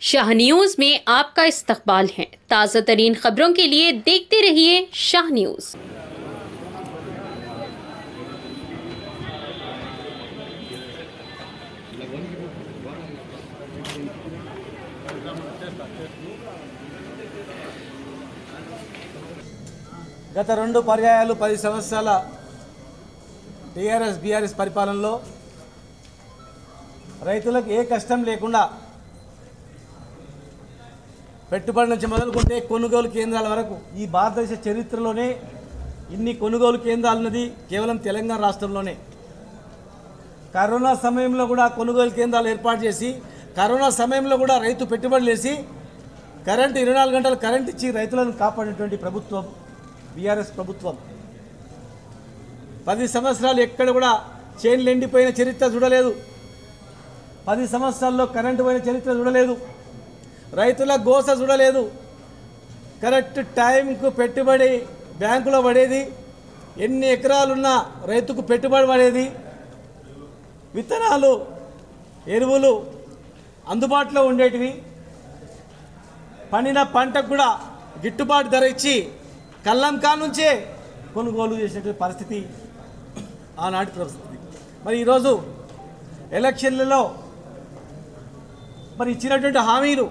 Shah news में आपका इस्तकबाल है। ताज़ा तरीन खबरों के लिए देखते रहिए शाह न्यूज। గత 2 పర్యాయాలు 10 సంవత్సరాల టీఆర్ఎస్ బీఆర్ఎస్ పరిపాలనలో రైతులకు ఏ కష్టం లేకుండా పెట్టుబడి నుంచి మొదలుకుంటే కొనుగోలు కేంద్రాల వరకు ఈ భారతదేశ చరిత్రలోనే ఇన్ని కొనుగోలు కేంద్రాలు ఉన్నది కేవలం తెలంగాణ రాష్ట్రంలోనే. కరోనా సమయంలో కూడా కొనుగోలు కేంద్రాలు ఏర్పాటు చేసి కరోనా సమయంలో కూడా రైతు పెట్టుబడులు వేసి కరెంటు 24 గంటలు కరెంట్ ఇచ్చి రైతులను కాపాడినటువంటి ప్రభుత్వం బీఆర్ఎస్ ప్రభుత్వం. 10 సంవత్సరాలు ఎక్కడ కూడా చైన్లు ఎండిపోయిన చరిత్ర చూడలేదు. 10 సంవత్సరాల్లో కరెంటు పోయిన చరిత్ర చూడలేదు. రైతుల గోస చూడలేదు. కరెక్ట్ టైంకు పెట్టుబడి బ్యాంకులో పడేది. ఎన్ని ఎకరాలున్నా రైతుకు పెట్టుబడి పడేది. విత్తనాలు ఎరువులు అందుబాటులో ఉండేటివి. పండిన పంటకు కూడా గిట్టుబాటు ధర ఇచ్చి కల్లంకా నుంచే కొనుగోలు చేసేటువంటి పరిస్థితి ఆనాటి పరిస్థితి. మరి ఈరోజు ఎలక్షన్లలో మరి ఇచ్చినటువంటి హామీలు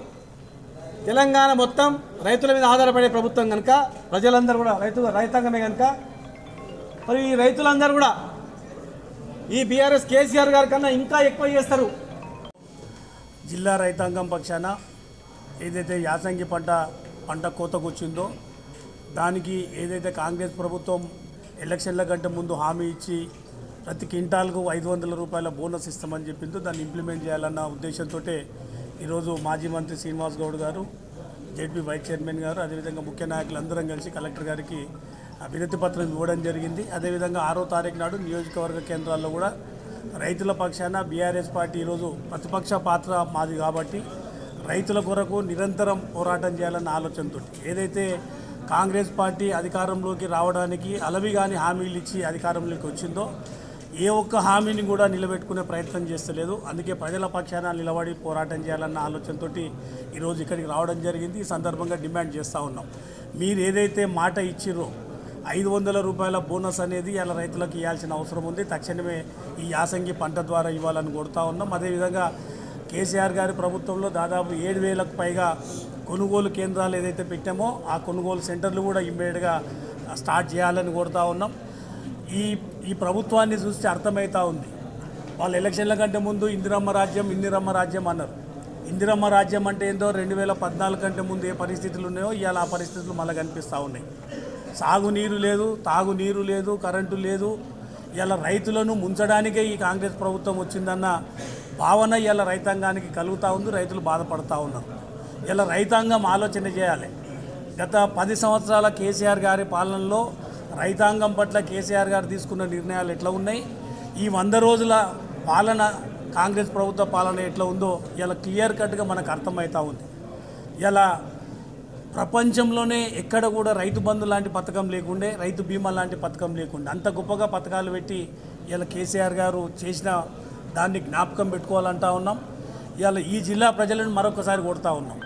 తెలంగాణ మొత్తం రైతుల మీద ఆధారపడే ప్రభుత్వం కనుక ప్రజలందరూ కూడా రైతాంగమే కనుక మరి ఈ రైతులందరూ కూడా ఈ బీఆర్ఎస్ కేసీఆర్ గారి కన్నా ఇంకా ఎక్కువ చేస్తారు. జిల్లా రైతాంగం పక్షాన ఏదైతే యాసంగి పంట కోతకు వచ్చిందో దానికి ఏదైతే కాంగ్రెస్ ప్రభుత్వం ఎలక్షన్ల కంటే ముందు హామీ ఇచ్చి ప్రతి క్వింటాల్కు 500 రూపాయల బోనస్ ఇస్తామని చెప్పిందో దాన్ని ఇంప్లిమెంట్ చేయాలన్న ఉద్దేశంతో ఈరోజు మాజీ మంత్రి శ్రీనివాస్ గౌడ్ గారు, జెడ్పీ వైస్ చైర్మన్ గారు, అదేవిధంగా ముఖ్య నాయకులు అందరం కలిసి కలెక్టర్ గారికి వినతి పత్రం ఇవ్వడం జరిగింది. అదేవిధంగా 6వ తారీఖు నాడు నియోజకవర్గ కేంద్రాల్లో కూడా రైతుల పక్షాన బీఆర్ఎస్ పార్టీ ఈరోజు ప్రతిపక్ష పాత్ర మాది కాబట్టి రైతుల కొరకు నిరంతరం పోరాటం చేయాలన్న ఆలోచనతో ఏదైతే కాంగ్రెస్ పార్టీ అధికారంలోకి రావడానికి అలవిగాని హామీలు ఇచ్చి అధికారంలోకి వచ్చిందో ఏ ఒక్క హామీని కూడా నిలబెట్టుకునే ప్రయత్నం చేస్తలేదు. అందుకే ప్రజల పక్షాన నిలబడి పోరాటం చేయాలన్న ఆలోచనతో ఈరోజు ఇక్కడికి రావడం జరిగింది. ఈ సందర్భంగా డిమాండ్ చేస్తూ ఉన్నాం, మీరు ఏదైతే మాట ఇచ్చిర్రో 500 రూపాయల బోనస్ అనేది ఇలా రైతులకు ఇవ్వాల్సిన అవసరం ఉంది. తక్షణమే ఈ యాసంగి పంట ద్వారా ఇవ్వాలని కోరుతూ ఉన్నాం. అదేవిధంగా కేసీఆర్ గారి ప్రభుత్వంలో దాదాపు 7,000కు పైగా కొనుగోలు కేంద్రాలు ఏదైతే పెట్టామో ఆ కొనుగోలు సెంటర్లు కూడా ఇమ్మీడియట్గా స్టార్ట్ చేయాలని కోరుతూ ఉన్నాం. ఈ ప్రభుత్వాన్ని చూస్తే అర్థమవుతూ ఉంది. వాళ్ళు ఎలక్షన్ల కంటే ముందు ఇందిరమ్మ రాజ్యం అన్నారు. ఇందిరమ్మ రాజ్యం అంటే ఏందో 2014 కంటే ముందు ఏ పరిస్థితులు ఉన్నాయో ఇవాళ ఆ పరిస్థితులు మళ్ళీ కనిపిస్తూ ఉన్నాయి. సాగునీరు లేదు, తాగునీరు లేదు, కరెంటు లేదు. ఇలా రైతులను ముంచడానికే ఈ కాంగ్రెస్ ప్రభుత్వం వచ్చిందన్న భావన ఇలా రైతాంగానికి కలుగుతూ ఉంది. రైతులు బాధపడుతూ ఉన్నారు. ఇలా రైతాంగం ఆలోచన చేయాలి. గత 10 సంవత్సరాల కేసీఆర్ గారి పాలనలో రైతాంగం పట్ల కేసీఆర్ గారు తీసుకున్న నిర్ణయాలు ఎట్లా ఉన్నాయి, ఈ 100 రోజుల పాలన కాంగ్రెస్ ప్రభుత్వ పాలన ఎట్లా ఉందో ఇలా క్లియర్ కట్గా మనకు అర్థమవుతూ ఉంది. ఇలా ప్రపంచంలోనే ఎక్కడ కూడా రైతు బంధు లాంటి పథకం లేకుండే, రైతు బీమా లాంటి పథకం లేకుండే అంత గొప్పగా పథకాలు పెట్టి ఇలా కేసీఆర్ గారు చేసిన దాన్ని జ్ఞాపకం పెట్టుకోవాలంటా ఉన్నాం. ఇలా ఈ జిల్లా ప్రజలను మరొకసారి కొడుతూ ఉన్నాం.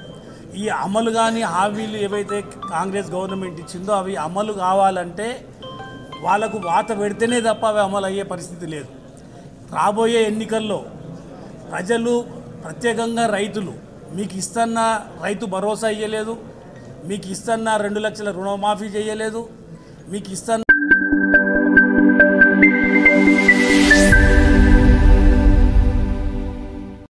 ఈ అమలు కానీ హామీలు ఏవైతే కాంగ్రెస్ గవర్నమెంట్ ఇచ్చిందో అవి అమలు కావాలంటే వాళ్ళకు వాత పెడితేనే తప్ప అవి అమలు అయ్యే పరిస్థితి లేదు. రాబోయే ఎన్నికల్లో ప్రజలు ప్రత్యేకంగా రైతులు మీకు ఇస్తున్న రైతు భరోసా ఇవ్వలేదు, మీకు ఇస్తున్న 2 లక్షల రుణమాఫీ చేయలేదు, మీకు ఇస్తున్న